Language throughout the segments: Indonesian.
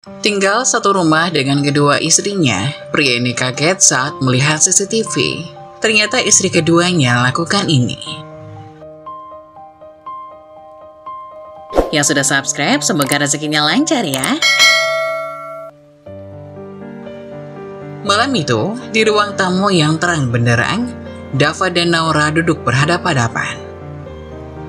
Tinggal satu rumah dengan kedua istrinya, pria ini kaget saat melihat CCTV. Ternyata istri keduanya lakukan ini. Yang sudah subscribe, semoga rezekinya lancar ya. Malam itu, di ruang tamu yang terang benderang, Dava dan Naura duduk berhadapan-hadapan.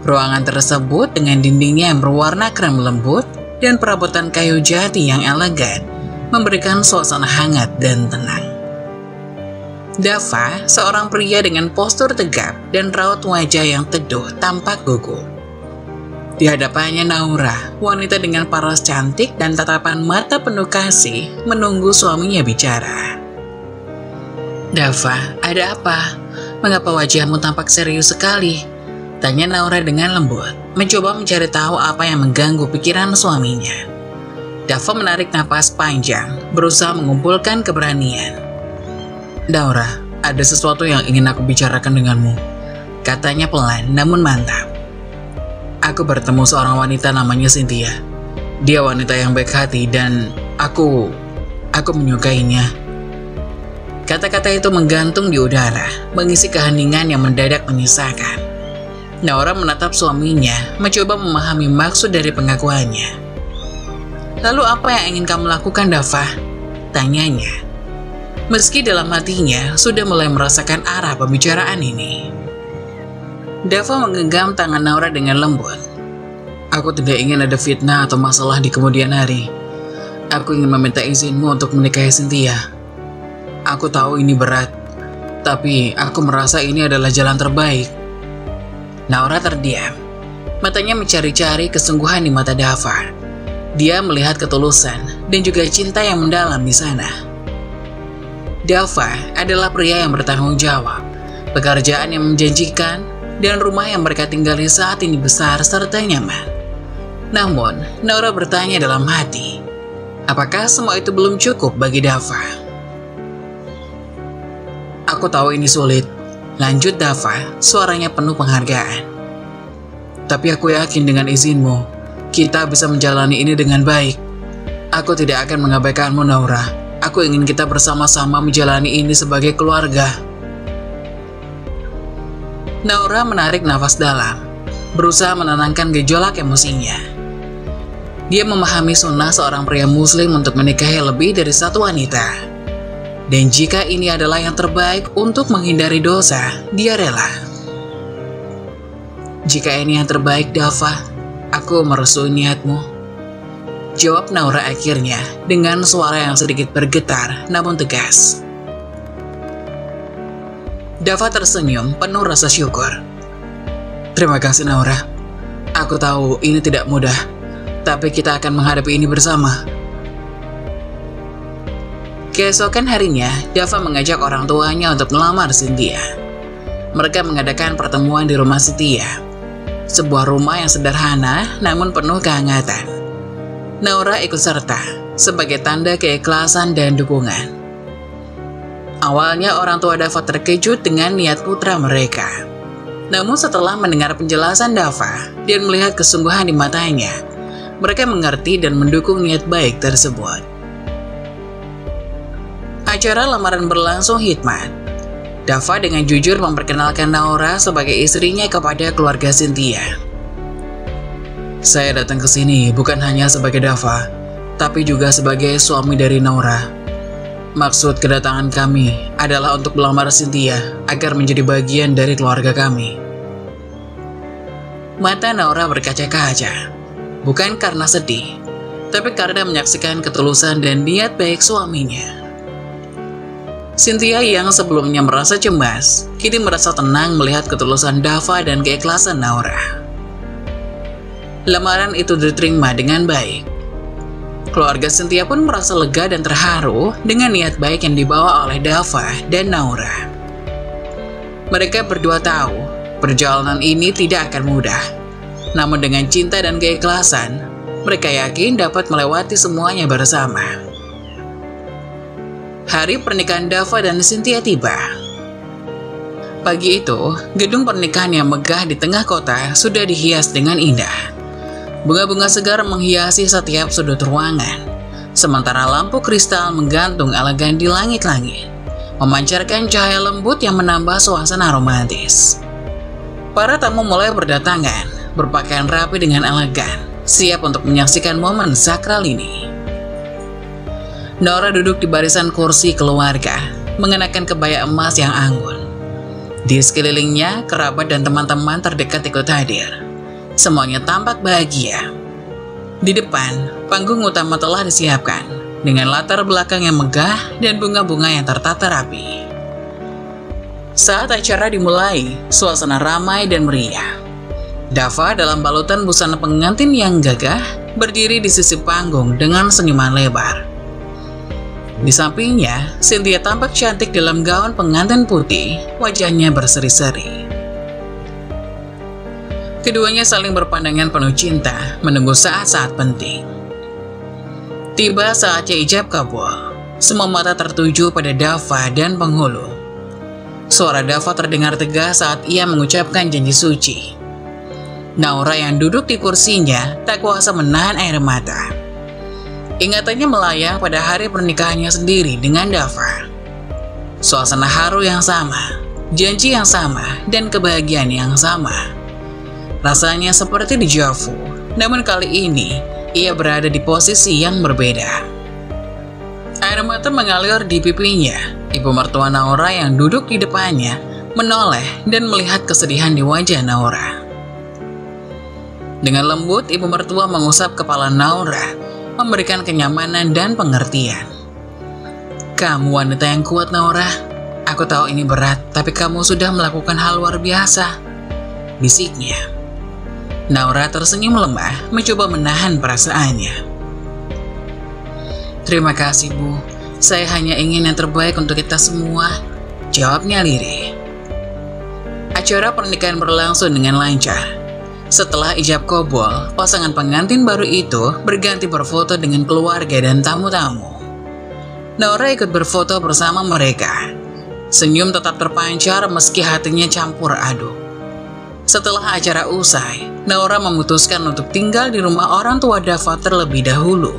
Ruangan tersebut dengan dindingnya yang berwarna krem lembut dan perabotan kayu jati yang elegan, memberikan suasana hangat dan tenang. Dava, seorang pria dengan postur tegap dan raut wajah yang teduh, tampak gugup. Di hadapannya Naura, wanita dengan paras cantik dan tatapan mata penuh kasih, menunggu suaminya bicara. "Dava, ada apa? Mengapa wajahmu tampak serius sekali?" tanya Naura dengan lembut, mencoba mencari tahu apa yang mengganggu pikiran suaminya. Dava menarik napas panjang, berusaha mengumpulkan keberanian. "Naura, ada sesuatu yang ingin aku bicarakan denganmu," katanya pelan namun mantap. "Aku bertemu seorang wanita namanya Cynthia. Dia wanita yang baik hati dan aku menyukainya." Kata-kata itu menggantung di udara, mengisi keheningan yang mendadak menyisakan. Naura menatap suaminya, mencoba memahami maksud dari pengakuannya. "Lalu apa yang ingin kamu lakukan, Dava?" tanyanya. Meski dalam hatinya sudah mulai merasakan arah pembicaraan ini. Dava menggenggam tangan Naura dengan lembut. "Aku tidak ingin ada fitnah atau masalah di kemudian hari. Aku ingin meminta izinmu untuk menikahi Cynthia. Aku tahu ini berat, tapi aku merasa ini adalah jalan terbaik." Naura terdiam. Matanya mencari-cari kesungguhan di mata Dava. Dia melihat ketulusan dan juga cinta yang mendalam di sana. Dava adalah pria yang bertanggung jawab, pekerjaan yang menjanjikan, dan rumah yang mereka tinggali saat ini besar serta nyaman. Namun, Naura bertanya dalam hati, apakah semua itu belum cukup bagi Dava? "Aku tahu ini sulit," lanjut Dava, suaranya penuh penghargaan. "Tapi aku yakin dengan izinmu, kita bisa menjalani ini dengan baik. Aku tidak akan mengabaikanmu, Naura. Aku ingin kita bersama-sama menjalani ini sebagai keluarga." Naura menarik nafas dalam, berusaha menenangkan gejolak emosinya. Dia memahami sunnah seorang pria muslim untuk menikahi lebih dari satu wanita. Dan jika ini adalah yang terbaik untuk menghindari dosa, dia rela. "Jika ini yang terbaik, Dava, aku merestui niatmu," jawab Naura akhirnya dengan suara yang sedikit bergetar namun tegas. Dava tersenyum penuh rasa syukur. "Terima kasih, Naura. Aku tahu ini tidak mudah, tapi kita akan menghadapi ini bersama." Keesokan harinya, Dava mengajak orang tuanya untuk melamar Cynthia. Mereka mengadakan pertemuan di rumah Cynthia, sebuah rumah yang sederhana namun penuh kehangatan. Naura ikut serta sebagai tanda keikhlasan dan dukungan. Awalnya orang tua Dava terkejut dengan niat putra mereka. Namun setelah mendengar penjelasan Dava dan melihat kesungguhan di matanya, mereka mengerti dan mendukung niat baik tersebut. Acara lamaran berlangsung hikmat. Dava dengan jujur memperkenalkan Naura sebagai istrinya kepada keluarga Cynthia. "Saya datang ke sini bukan hanya sebagai Dava, tapi juga sebagai suami dari Naura. Maksud kedatangan kami adalah untuk melamar Cynthia agar menjadi bagian dari keluarga kami." Mata Naura berkaca-kaca, bukan karena sedih, tapi karena menyaksikan ketulusan dan niat baik suaminya. Cynthia yang sebelumnya merasa cemas, kini merasa tenang melihat ketulusan Dava dan keikhlasan Naura. Lamaran itu diterima dengan baik. Keluarga Cynthia pun merasa lega dan terharu dengan niat baik yang dibawa oleh Dava dan Naura. Mereka berdua tahu perjalanan ini tidak akan mudah. Namun dengan cinta dan keikhlasan, mereka yakin dapat melewati semuanya bersama. Hari pernikahan Dava dan Cynthia tiba. Pagi itu, gedung pernikahan yang megah di tengah kota sudah dihias dengan indah. Bunga-bunga segar menghiasi setiap sudut ruangan. sementara lampu kristal menggantung elegan di langit-langit, memancarkan cahaya lembut yang menambah suasana romantis. Para tamu mulai berdatangan, berpakaian rapi dengan elegan, siap untuk menyaksikan momen sakral ini. Nora duduk di barisan kursi keluarga, mengenakan kebaya emas yang anggun. Di sekelilingnya, kerabat dan teman-teman terdekat ikut hadir. Semuanya tampak bahagia. Di depan, panggung utama telah disiapkan, dengan latar belakang yang megah dan bunga-bunga yang tertata rapi. Saat acara dimulai, suasana ramai dan meriah. Dava dalam balutan busana pengantin yang gagah, berdiri di sisi panggung dengan senyuman lebar. Di sampingnya, Cynthia tampak cantik dalam gaun pengantin putih, wajahnya berseri-seri. Keduanya saling berpandangan penuh cinta, menunggu saat-saat penting. Tiba saatnya ijab kabul, semua mata tertuju pada Dava dan penghulu. Suara Dava terdengar tegas saat ia mengucapkan janji suci. Naura yang duduk di kursinya tak kuasa menahan air mata. Ingatannya melayang pada hari pernikahannya sendiri dengan Dava. Suasana haru yang sama, janji yang sama, dan kebahagiaan yang sama. Rasanya seperti deja vu, namun kali ini ia berada di posisi yang berbeda. Air mata mengalir di pipinya. Ibu mertua Naura yang duduk di depannya menoleh dan melihat kesedihan di wajah Naura. Dengan lembut, ibu mertua mengusap kepala Naura, memberikan kenyamanan dan pengertian. Kamu wanita yang kuat, Naura. Aku tahu ini berat, tapi kamu sudah melakukan hal luar biasa, bisiknya. Naura tersenyum lemah, mencoba menahan perasaannya. Terima kasih, Bu. Saya hanya ingin yang terbaik untuk kita semua, jawabnya lirih. Acara pernikahan berlangsung dengan lancar. Setelah ijab kabul, pasangan pengantin baru itu berganti berfoto dengan keluarga dan tamu-tamu. Naura ikut berfoto bersama mereka. Senyum tetap terpancar meski hatinya campur aduk. Setelah acara usai, Naura memutuskan untuk tinggal di rumah orang tua Dava terlebih dahulu.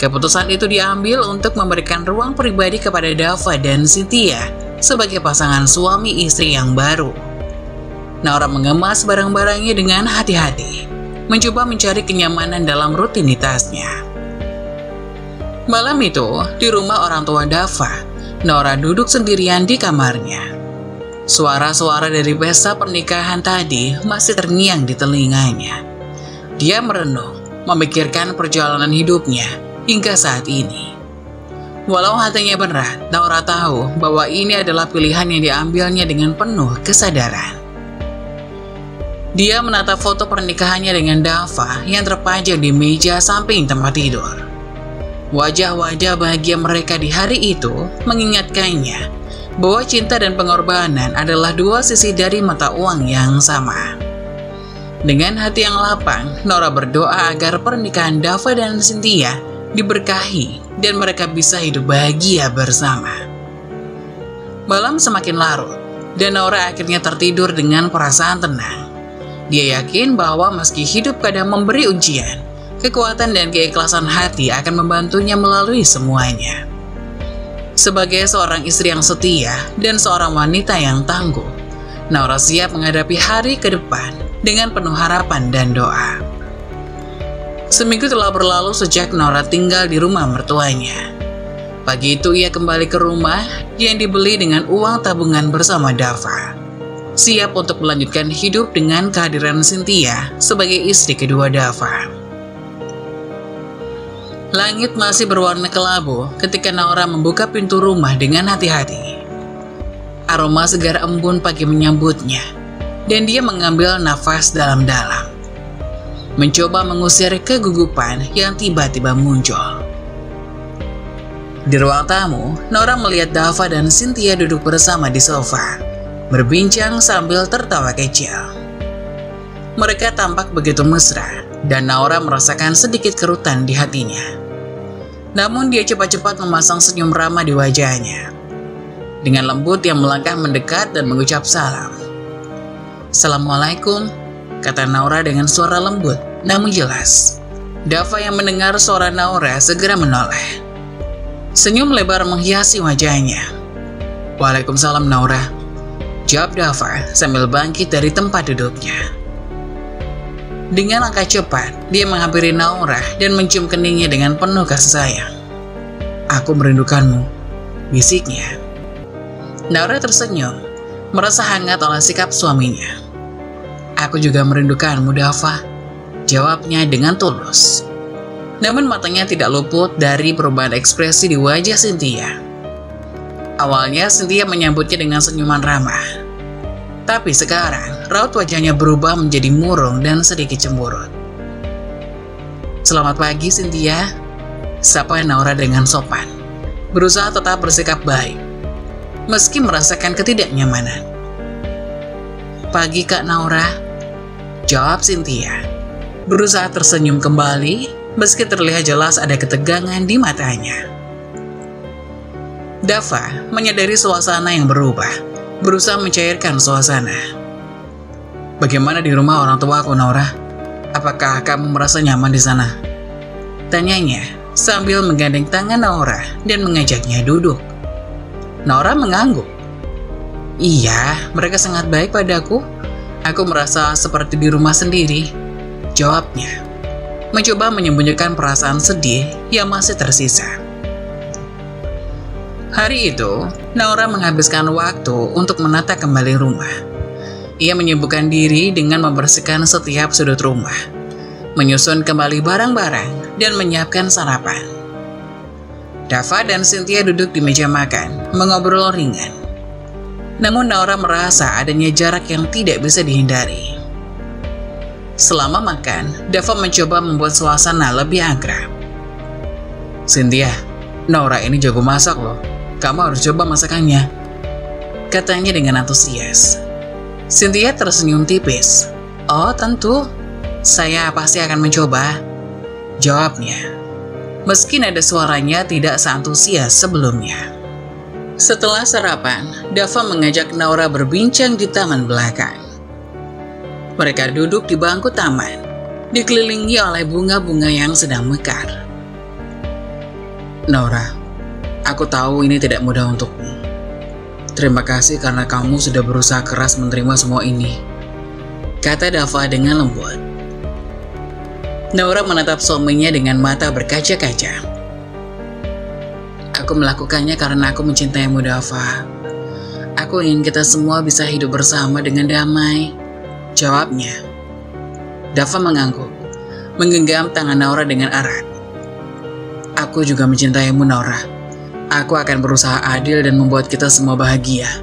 Keputusan itu diambil untuk memberikan ruang pribadi kepada Dava dan Cynthia sebagai pasangan suami istri yang baru. Naura mengemas barang-barangnya dengan hati-hati, mencoba mencari kenyamanan dalam rutinitasnya. Malam itu, di rumah orang tua Dava, Naura duduk sendirian di kamarnya. Suara-suara dari pesta pernikahan tadi masih terngiang di telinganya. Dia merenung, memikirkan perjalanan hidupnya hingga saat ini. Walau hatinya berat, Naura tahu bahwa ini adalah pilihan yang diambilnya dengan penuh kesadaran. Dia menatap foto pernikahannya dengan Dava yang terpajang di meja samping tempat tidur. Wajah-wajah bahagia mereka di hari itu mengingatkannya bahwa cinta dan pengorbanan adalah dua sisi dari mata uang yang sama. Dengan hati yang lapang, Naura berdoa agar pernikahan Dava dan Cynthia diberkahi dan mereka bisa hidup bahagia bersama. Malam semakin larut, dan Naura akhirnya tertidur dengan perasaan tenang. Dia yakin bahwa meski hidup kadang memberi ujian, kekuatan dan keikhlasan hati akan membantunya melalui semuanya. Sebagai seorang istri yang setia dan seorang wanita yang tangguh, Naura siap menghadapi hari ke depan dengan penuh harapan dan doa. Seminggu telah berlalu sejak Naura tinggal di rumah mertuanya. Pagi itu ia kembali ke rumah yang dibeli dengan uang tabungan bersama Dava, siap untuk melanjutkan hidup dengan kehadiran Cynthia sebagai istri kedua Dava. Langit masih berwarna kelabu ketika Naura membuka pintu rumah dengan hati-hati. Aroma segar embun pagi menyambutnya, dan dia mengambil nafas dalam-dalam, mencoba mengusir kegugupan yang tiba-tiba muncul. Di ruang tamu, Naura melihat Dava dan Cynthia duduk bersama di sofa, berbincang sambil tertawa kecil. Mereka tampak begitu mesra, dan Naura merasakan sedikit kerutan di hatinya. Namun dia cepat-cepat memasang senyum ramah di wajahnya. Dengan lembut dia melangkah mendekat dan mengucap salam. "Assalamualaikum," kata Naura dengan suara lembut namun jelas. Dava yang mendengar suara Naura segera menoleh. Senyum lebar menghiasi wajahnya. "Waalaikumsalam Naura," jawab Dava sambil bangkit dari tempat duduknya. Dengan langkah cepat, dia menghampiri Naura dan mencium keningnya dengan penuh kasih sayang. "Aku merindukanmu," bisiknya. Naura tersenyum, merasa hangat oleh sikap suaminya. "Aku juga merindukanmu, Dava," jawabnya dengan tulus. Namun matanya tidak luput dari perubahan ekspresi di wajah Cynthia. Awalnya Cynthia menyambutnya dengan senyuman ramah. Tapi sekarang, raut wajahnya berubah menjadi murung dan sedikit cemburut. "Selamat pagi, Cynthia," sapa Naura dengan sopan, berusaha tetap bersikap baik, meski merasakan ketidaknyamanan. "Pagi, Kak Naura," jawab Cynthia, berusaha tersenyum kembali, meski terlihat jelas ada ketegangan di matanya. Dava menyadari suasana yang berubah, berusaha mencairkan suasana. "Bagaimana di rumah orang tua aku, Naura? Apakah kamu merasa nyaman di sana?" tanyanya sambil menggandeng tangan Naura dan mengajaknya duduk. Naura mengangguk. "Iya, mereka sangat baik padaku. Aku merasa seperti di rumah sendiri," jawabnya, mencoba menyembunyikan perasaan sedih yang masih tersisa. Hari itu, Naura menghabiskan waktu untuk menata kembali rumah. Ia menyibukkan diri dengan membersihkan setiap sudut rumah, menyusun kembali barang-barang, dan menyiapkan sarapan. Dava dan Cynthia duduk di meja makan, mengobrol ringan. Namun Naura merasa adanya jarak yang tidak bisa dihindari. Selama makan, Dava mencoba membuat suasana lebih akrab. "Cynthia, Naura ini jago masak loh. Kamu harus coba masakannya," katanya dengan antusias. Cynthia tersenyum tipis. "Oh tentu, saya pasti akan mencoba," jawabnya, meski nada suaranya tidak seantusias sebelumnya. Setelah sarapan, Dava mengajak Naura berbincang di taman belakang. Mereka duduk di bangku taman, dikelilingi oleh bunga-bunga yang sedang mekar. "Naura, aku tahu ini tidak mudah untukmu. Terima kasih karena kamu sudah berusaha keras menerima semua ini," kata Dava dengan lembut. Naura menatap suaminya dengan mata berkaca-kaca. "Aku melakukannya karena aku mencintaimu, Dava. Aku ingin kita semua bisa hidup bersama dengan damai," jawabnya. Dava mengangguk, menggenggam tangan Naura dengan erat. "Aku juga mencintaimu, Naura. Aku akan berusaha adil dan membuat kita semua bahagia."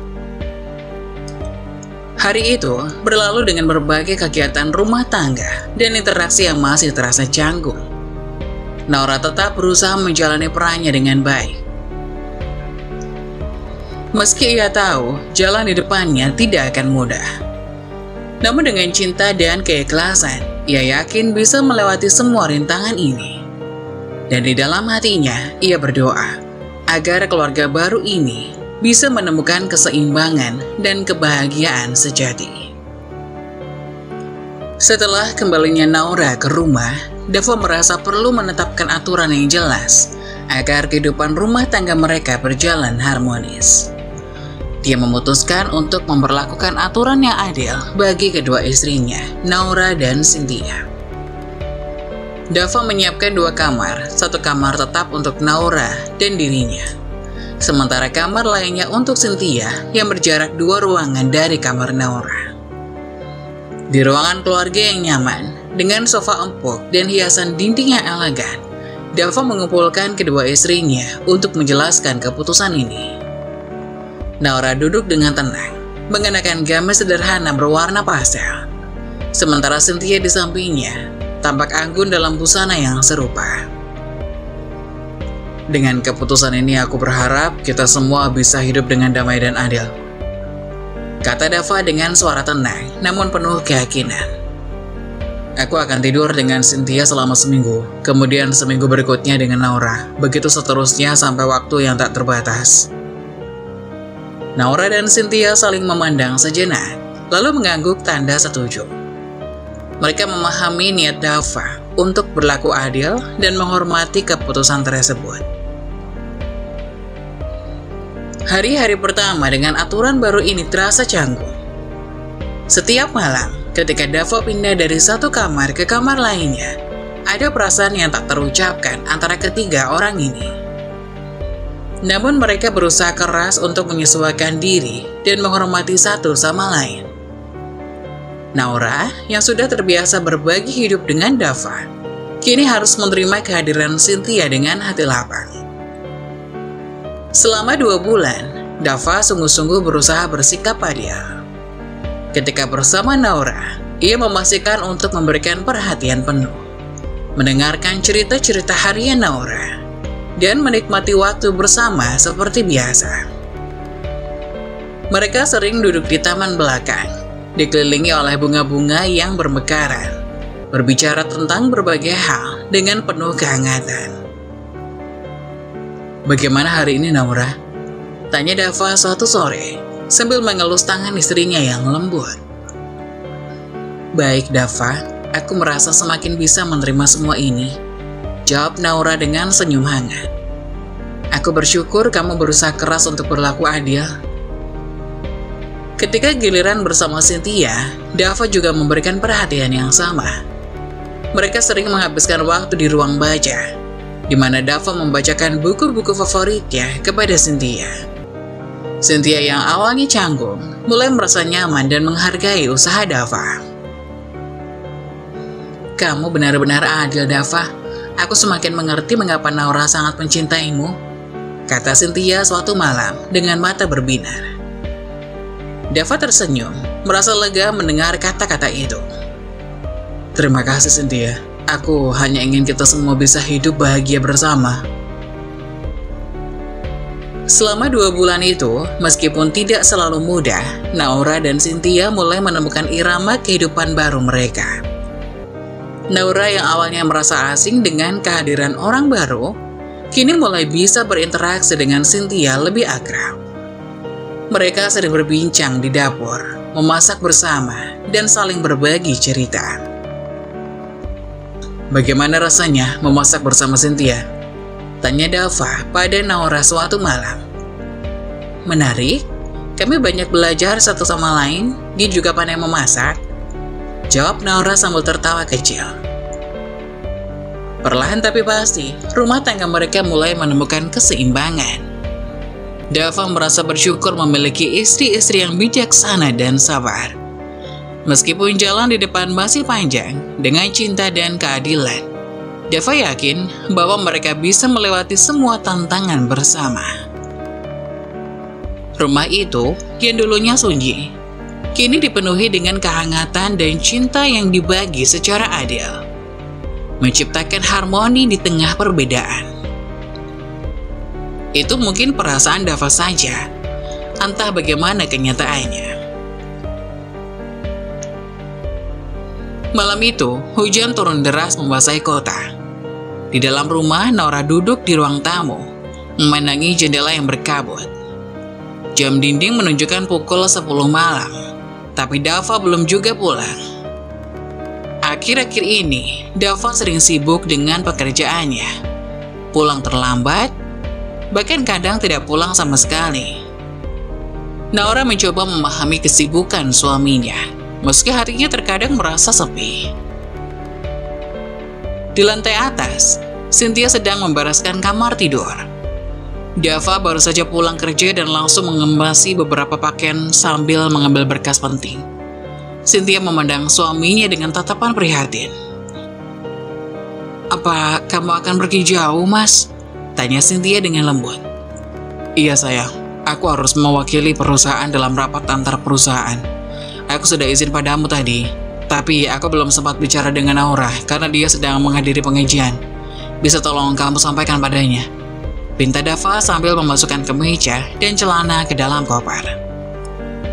Hari itu berlalu dengan berbagai kegiatan rumah tangga dan interaksi yang masih terasa canggung. Naura tetap berusaha menjalani perannya dengan baik. Meski ia tahu jalan di depannya tidak akan mudah. Namun dengan cinta dan keikhlasan, ia yakin bisa melewati semua rintangan ini. Dan di dalam hatinya, ia berdoa agar keluarga baru ini bisa menemukan keseimbangan dan kebahagiaan sejati. Setelah kembalinya Naura ke rumah, Dava merasa perlu menetapkan aturan yang jelas agar kehidupan rumah tangga mereka berjalan harmonis. Dia memutuskan untuk memperlakukan aturan yang adil bagi kedua istrinya, Naura dan Cynthia. Dava menyiapkan 2 kamar, 1 kamar tetap untuk Naura dan dirinya. Sementara kamar lainnya untuk Cynthia yang berjarak 2 ruangan dari kamar Naura. Di ruangan keluarga yang nyaman, dengan sofa empuk dan hiasan dinding yang elegan, Dava mengumpulkan kedua istrinya untuk menjelaskan keputusan ini. Naura duduk dengan tenang, mengenakan gamis sederhana berwarna pastel. Sementara Cynthia di sampingnya, tampak anggun dalam busana yang serupa. "Dengan keputusan ini aku berharap kita semua bisa hidup dengan damai dan adil," kata Dava dengan suara tenang, namun penuh keyakinan. "Aku akan tidur dengan Cynthia selama seminggu, kemudian seminggu berikutnya dengan Naura, begitu seterusnya sampai waktu yang tak terbatas." Naura dan Cynthia saling memandang sejenak, lalu mengangguk tanda setuju. Mereka memahami niat Dava untuk berlaku adil dan menghormati keputusan tersebut. Hari-hari pertama dengan aturan baru ini terasa canggung. Setiap malam, ketika Dava pindah dari satu kamar ke kamar lainnya, ada perasaan yang tak terucapkan antara ketiga orang ini. Namun mereka berusaha keras untuk menyesuaikan diri dan menghormati satu sama lain. Naura, yang sudah terbiasa berbagi hidup dengan Dava, kini harus menerima kehadiran Cynthia dengan hati lapang. Selama 2 bulan, Dava sungguh-sungguh berusaha bersikap adil. Ketika bersama Naura, ia memastikan untuk memberikan perhatian penuh, mendengarkan cerita-cerita harian Naura, dan menikmati waktu bersama seperti biasa. Mereka sering duduk di taman belakang, dikelilingi oleh bunga-bunga yang bermekaran, berbicara tentang berbagai hal dengan penuh kehangatan. "Bagaimana hari ini, Naura?" tanya Dava suatu sore, sambil mengelus tangan istrinya yang lembut. "Baik, Dava, aku merasa semakin bisa menerima semua ini," jawab Naura dengan senyum hangat. "Aku bersyukur kamu berusaha keras untuk berlaku adil." Ketika giliran bersama Cynthia, Dava juga memberikan perhatian yang sama. Mereka sering menghabiskan waktu di ruang baca, di mana Dava membacakan buku-buku favoritnya kepada Cynthia. Cynthia yang awalnya canggung, mulai merasa nyaman dan menghargai usaha Dava. "Kamu benar-benar adil, Dava. Aku semakin mengerti mengapa Naura sangat mencintaimu," kata Cynthia suatu malam dengan mata berbinar. Dava tersenyum, merasa lega mendengar kata-kata itu. "Terima kasih, Cynthia. Aku hanya ingin kita semua bisa hidup bahagia bersama." Selama 2 bulan itu, meskipun tidak selalu mudah, Naura dan Cynthia mulai menemukan irama kehidupan baru mereka. Naura yang awalnya merasa asing dengan kehadiran orang baru, kini mulai bisa berinteraksi dengan Cynthia lebih akrab. Mereka sering berbincang di dapur, memasak bersama, dan saling berbagi cerita. "Bagaimana rasanya memasak bersama Cynthia?" tanya Dava pada Naura suatu malam. "Menarik, kami banyak belajar satu sama lain, dia juga pandai memasak," jawab Naura sambil tertawa kecil. Perlahan tapi pasti, rumah tangga mereka mulai menemukan keseimbangan. Dava merasa bersyukur memiliki istri-istri yang bijaksana dan sabar. Meskipun jalan di depan masih panjang dengan cinta dan keadilan, Dava yakin bahwa mereka bisa melewati semua tantangan bersama. Rumah itu, yang dulunya sunyi, kini dipenuhi dengan kehangatan dan cinta yang dibagi secara adil, menciptakan harmoni di tengah perbedaan. Itu mungkin perasaan Dava saja, entah bagaimana kenyataannya. Malam itu, hujan turun deras membasahi kota. Di dalam rumah, Naura duduk di ruang tamu, memandangi jendela yang berkabut. Jam dinding menunjukkan pukul 10 malam, tapi Dava belum juga pulang. Akhir-akhir ini, Dava sering sibuk dengan pekerjaannya. Pulang terlambat, bahkan kadang tidak pulang sama sekali. Naura mencoba memahami kesibukan suaminya, meski hatinya terkadang merasa sepi. Di lantai atas, Cynthia sedang membereskan kamar tidur. Dava baru saja pulang kerja dan langsung mengembasi beberapa pakaian sambil mengambil berkas penting. Cynthia memandang suaminya dengan tatapan prihatin. "Apa kamu akan pergi jauh, Mas?" tanya Cynthia dengan lembut. "Iya sayang, aku harus mewakili perusahaan dalam rapat antar perusahaan. Aku sudah izin padamu tadi, tapi aku belum sempat bicara dengan Naura karena dia sedang menghadiri pengajian. Bisa tolong kamu sampaikan padanya?" pinta Dava sambil memasukkan kemeja dan celana ke dalam koper.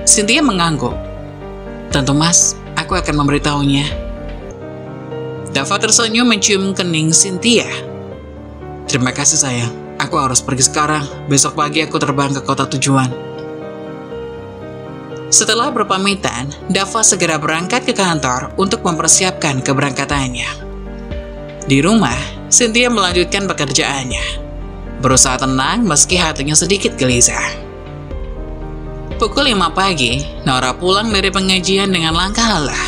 Cynthia mengangguk. "Tentu Mas, aku akan memberitahunya." Dava tersenyum mencium kening Cynthia. "Terima kasih sayang, aku harus pergi sekarang, besok pagi aku terbang ke kota tujuan." Setelah berpamitan, Dava segera berangkat ke kantor untuk mempersiapkan keberangkatannya. Di rumah, Cynthia melanjutkan pekerjaannya, berusaha tenang meski hatinya sedikit gelisah. Pukul 5 pagi, Nora pulang dari pengajian dengan langkah lelah.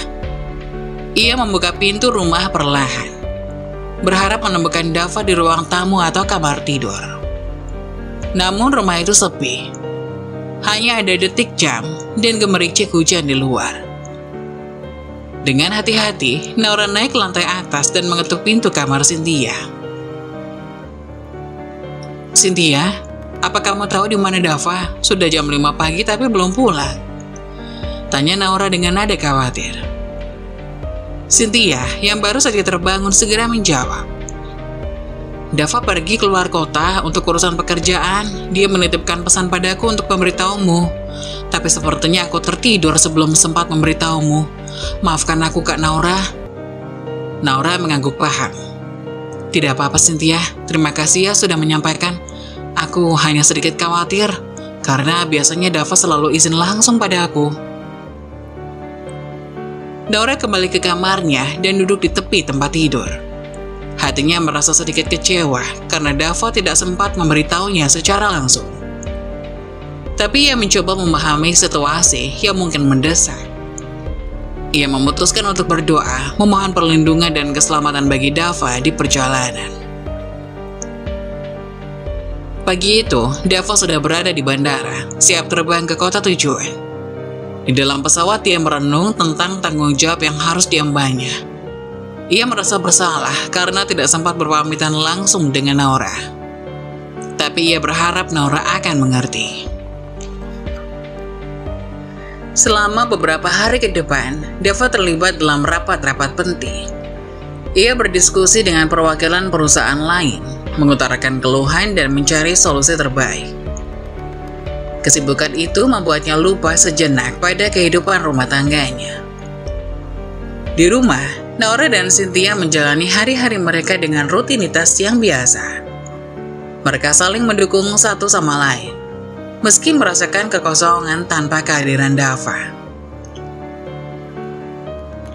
Ia membuka pintu rumah perlahan, berharap menemukan Dava di ruang tamu atau kamar tidur. Namun rumah itu sepi. Hanya ada detik jam dan gemericik hujan di luar. Dengan hati-hati, Nora naik ke lantai atas dan mengetuk pintu kamar Cynthia. "Cynthia, apa kamu tahu di mana Dava? Sudah jam 5 pagi tapi belum pulang," tanya Nora dengan nada khawatir. Cynthia, yang baru saja terbangun, segera menjawab. "Dava pergi keluar kota untuk urusan pekerjaan. Dia menitipkan pesan padaku untuk memberitahumu. Tapi sepertinya aku tertidur sebelum sempat memberitahumu. Maafkan aku, Kak Nora." Nora mengangguk paham. "Tidak apa-apa, Cynthia. Terima kasih ya sudah menyampaikan. Aku hanya sedikit khawatir, karena biasanya Dava selalu izin langsung pada aku." Nora kembali ke kamarnya dan duduk di tepi tempat tidur. Hatinya merasa sedikit kecewa karena Dava tidak sempat memberitahunya secara langsung. Tapi ia mencoba memahami situasi yang mungkin mendesak. Ia memutuskan untuk berdoa, memohon perlindungan dan keselamatan bagi Dava di perjalanan. Pagi itu, Dava sudah berada di bandara, siap terbang ke kota tujuan. Di dalam pesawat, ia merenung tentang tanggung jawab yang harus diembannya. Ia merasa bersalah karena tidak sempat berpamitan langsung dengan Nora. Tapi ia berharap Nora akan mengerti. Selama beberapa hari ke depan, Dava terlibat dalam rapat-rapat penting. Ia berdiskusi dengan perwakilan perusahaan lain, mengutarakan keluhan dan mencari solusi terbaik. Kesibukan itu membuatnya lupa sejenak pada kehidupan rumah tangganya. Di rumah, Nora dan Cynthia menjalani hari-hari mereka dengan rutinitas yang biasa. Mereka saling mendukung satu sama lain, meski merasakan kekosongan tanpa kehadiran Dava.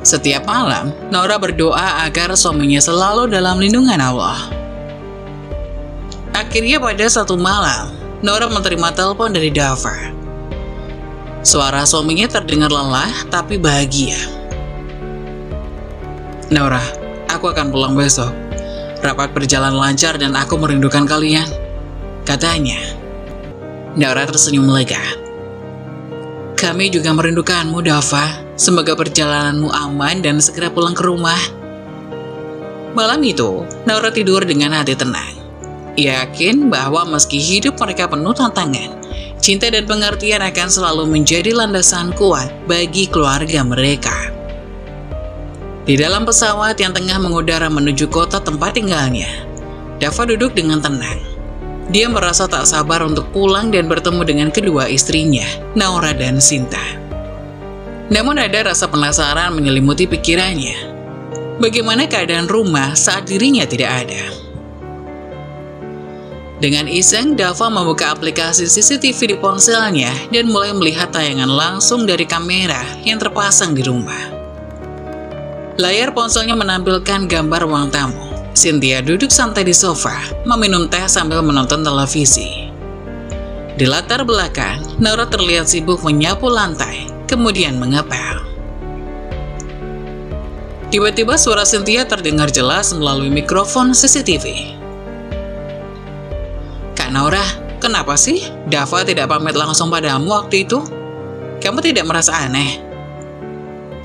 Setiap malam, Nora berdoa agar suaminya selalu dalam lindungan Allah. Akhirnya pada satu malam, Nora menerima telepon dari Dava. Suara suaminya terdengar lelah tapi bahagia. "Nora, aku akan pulang besok. Rapat berjalan lancar dan aku merindukan kalian," katanya. Nora tersenyum lega. "Kami juga merindukanmu, Dava. Semoga perjalananmu aman dan segera pulang ke rumah." Malam itu, Nora tidur dengan hati tenang. Ia yakin bahwa meski hidup mereka penuh tantangan, cinta dan pengertian akan selalu menjadi landasan kuat bagi keluarga mereka. Di dalam pesawat yang tengah mengudara menuju kota tempat tinggalnya, Dava duduk dengan tenang. Dia merasa tak sabar untuk pulang dan bertemu dengan kedua istrinya, Nora dan Sinta. Namun ada rasa penasaran menyelimuti pikirannya. Bagaimana keadaan rumah saat dirinya tidak ada? Dengan iseng, Dava membuka aplikasi CCTV di ponselnya dan mulai melihat tayangan langsung dari kamera yang terpasang di rumah. Layar ponselnya menampilkan gambar ruang tamu. Cynthia duduk santai di sofa, meminum teh sambil menonton televisi. Di latar belakang, Nora terlihat sibuk menyapu lantai, kemudian mengepel. Tiba-tiba suara Cynthia terdengar jelas melalui mikrofon CCTV. "Kak Nora, kenapa sih Dava tidak pamit langsung padamu waktu itu? Kamu tidak merasa aneh?"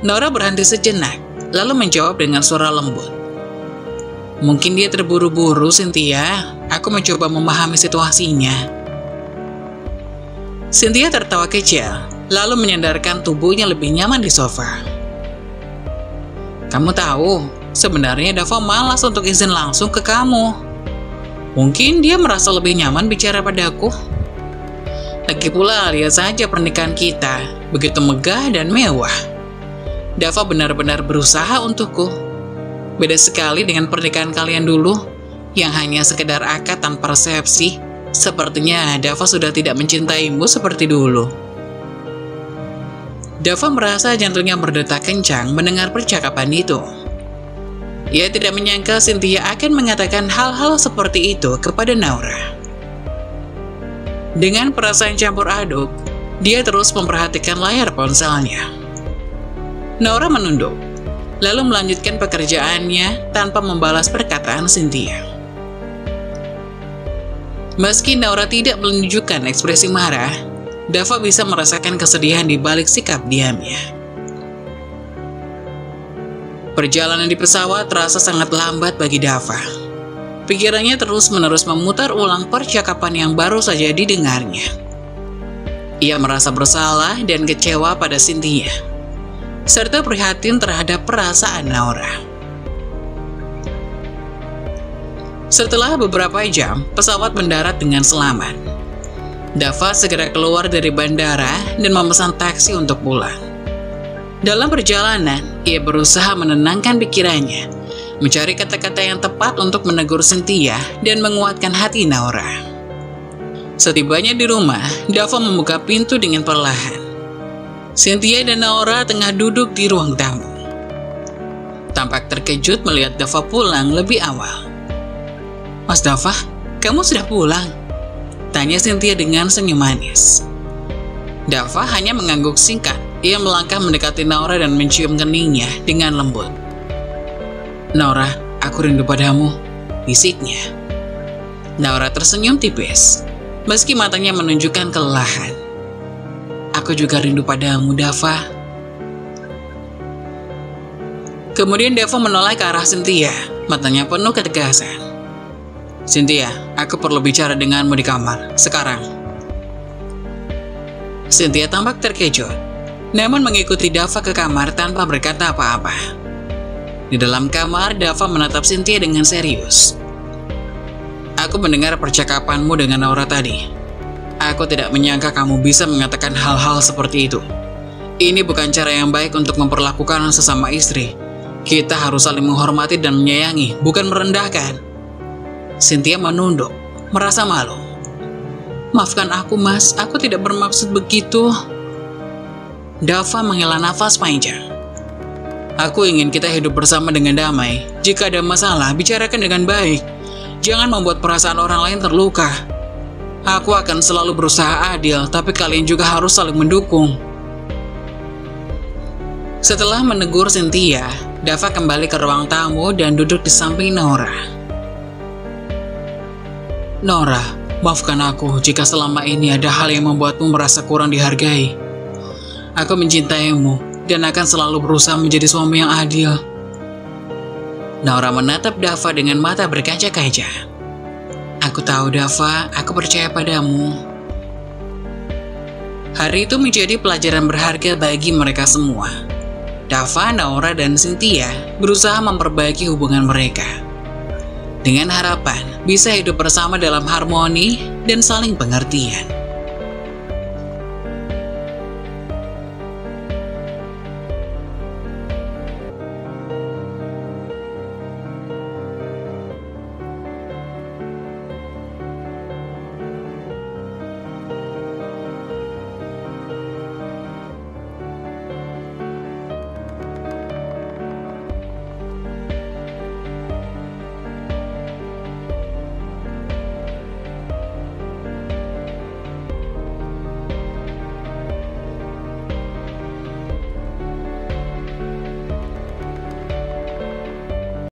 Nora berhenti sejenak, lalu menjawab dengan suara lembut. "Mungkin dia terburu-buru, Cynthia. Aku mencoba memahami situasinya." Cynthia tertawa kecil, lalu menyandarkan tubuhnya lebih nyaman di sofa. "Kamu tahu, sebenarnya Dava malas untuk izin langsung ke kamu. Mungkin dia merasa lebih nyaman bicara padaku. Lagi pula, lihat saja pernikahan kita, begitu megah dan mewah. Dava benar-benar berusaha untukku. Beda sekali dengan pernikahan kalian dulu, yang hanya sekedar akad tanpa resepsi. Sepertinya Dava sudah tidak mencintaimu seperti dulu." Dava merasa jantungnya berdetak kencang mendengar percakapan itu. Ia tidak menyangka Cynthia akan mengatakan hal-hal seperti itu kepada Naura. Dengan perasaan campur aduk, dia terus memperhatikan layar ponselnya. Naura menunduk, lalu melanjutkan pekerjaannya tanpa membalas perkataan Cynthia. Meski Naura tidak menunjukkan ekspresi marah, Dava bisa merasakan kesedihan di balik sikap diamnya. Perjalanan di pesawat terasa sangat lambat bagi Dava. Pikirannya terus-menerus memutar ulang percakapan yang baru saja didengarnya. Ia merasa bersalah dan kecewa pada Cynthia, serta prihatin terhadap perasaan Naura. Setelah beberapa jam, pesawat mendarat dengan selamat. Dava segera keluar dari bandara dan memesan taksi untuk pulang. Dalam perjalanan, ia berusaha menenangkan pikirannya, mencari kata-kata yang tepat untuk menegur Cynthia dan menguatkan hati Naura. Setibanya di rumah, Dava membuka pintu dengan perlahan. Cynthia dan Naura tengah duduk di ruang tamu. Tampak terkejut melihat Dava pulang lebih awal. "Mas Dava, kamu sudah pulang?" tanya Cynthia dengan senyum manis. Dava hanya mengangguk singkat. Ia melangkah mendekati Naura dan mencium keningnya dengan lembut. "Naura, aku rindu padamu," bisiknya. Naura tersenyum tipis, meski matanya menunjukkan kelelahan. "Aku juga rindu padamu, Dava." Kemudian Dava menoleh ke arah Cynthia, matanya penuh ketegasan. "Cynthia, aku perlu bicara denganmu di kamar, sekarang." Cynthia tampak terkejut, namun mengikuti Dava ke kamar tanpa berkata apa-apa. Di dalam kamar, Dava menatap Cynthia dengan serius. "Aku mendengar percakapanmu dengan Naura tadi. Aku tidak menyangka kamu bisa mengatakan hal-hal seperti itu. Ini bukan cara yang baik untuk memperlakukan sesama istri. Kita harus saling menghormati dan menyayangi, bukan merendahkan." Cynthia menunduk, merasa malu. "Maafkan aku, Mas. Aku tidak bermaksud begitu." Dava menghela nafas panjang. "Aku ingin kita hidup bersama dengan damai. Jika ada masalah, bicarakan dengan baik. Jangan membuat perasaan orang lain terluka. Aku akan selalu berusaha adil, tapi kalian juga harus saling mendukung." Setelah menegur Cynthia, Dava kembali ke ruang tamu dan duduk di samping Naura. "Naura, maafkan aku jika selama ini ada hal yang membuatmu merasa kurang dihargai. Aku mencintaimu dan akan selalu berusaha menjadi suami yang adil." Naura menatap Dava dengan mata berkaca-kaca. "Aku tahu, Dava, aku percaya padamu." Hari itu menjadi pelajaran berharga bagi mereka semua. Dava, Naura, dan Cynthia berusaha memperbaiki hubungan mereka, dengan harapan bisa hidup bersama dalam harmoni dan saling pengertian.